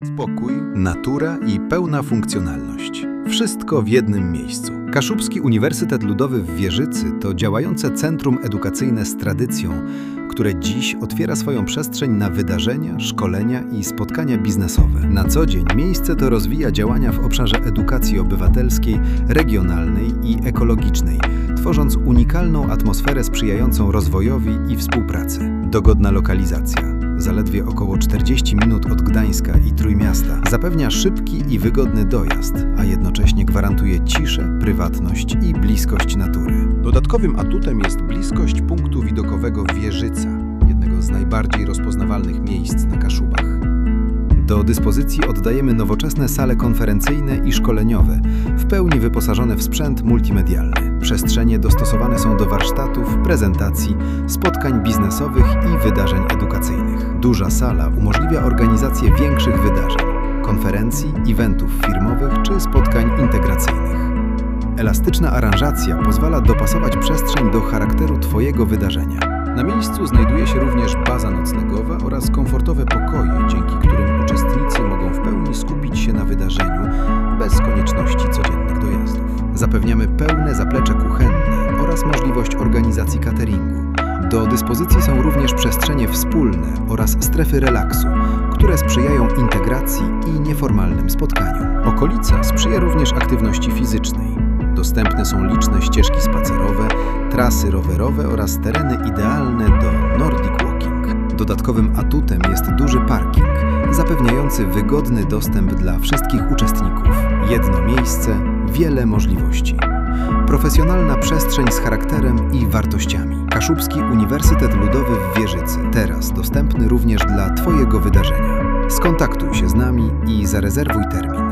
Spokój, natura i pełna funkcjonalność. Wszystko w jednym miejscu. Kaszubski Uniwersytet Ludowy w Wieżycy to działające centrum edukacyjne z tradycją, które dziś otwiera swoją przestrzeń na wydarzenia, szkolenia i spotkania biznesowe. Na co dzień miejsce to rozwija działania w obszarze edukacji obywatelskiej, regionalnej i ekologicznej, tworząc unikalną atmosferę sprzyjającą rozwojowi i współpracy. Dogodna lokalizacja. Zaledwie około 40 minut od Gdańska i Trójmiasta, zapewnia szybki i wygodny dojazd, a jednocześnie gwarantuje ciszę, prywatność i bliskość natury. Dodatkowym atutem jest bliskość punktu widokowego Wieżyca, jednego z najbardziej rozpoznawalnych miejsc na Kaszubach. Do dyspozycji oddajemy nowoczesne sale konferencyjne i szkoleniowe, w pełni wyposażone w sprzęt multimedialny. Przestrzenie dostosowane są do warsztatów, prezentacji, spotkań biznesowych i wydarzeń edukacyjnych. Duża sala umożliwia organizację większych wydarzeń, konferencji, eventów firmowych czy spotkań integracyjnych. Elastyczna aranżacja pozwala dopasować przestrzeń do charakteru Twojego wydarzenia. Na miejscu znajduje się również baza noclegowa oraz komfortowe pokoje, dzięki którym uczestnicy mogą w pełni skupić się na wydarzeniu bez konieczności codziennych dojazdów. Zapewniamy pełne zaplecze kuchenne oraz możliwość organizacji cateringu. Do dyspozycji są również przestrzenie wspólne oraz strefy relaksu, które sprzyjają integracji i nieformalnym spotkaniom. Okolica sprzyja również aktywności fizycznej. Dostępne są liczne ścieżki spacerowe, trasy rowerowe oraz tereny idealne do Nordic Walking. Dodatkowym atutem jest duży parking, zapewniający wygodny dostęp dla wszystkich uczestników. Jedno miejsce, wiele możliwości. Profesjonalna przestrzeń z charakterem i wartościami. Kaszubski Uniwersytet Ludowy w Wieżycy, teraz dostępny również dla Twojego wydarzenia. Skontaktuj się z nami i zarezerwuj termin.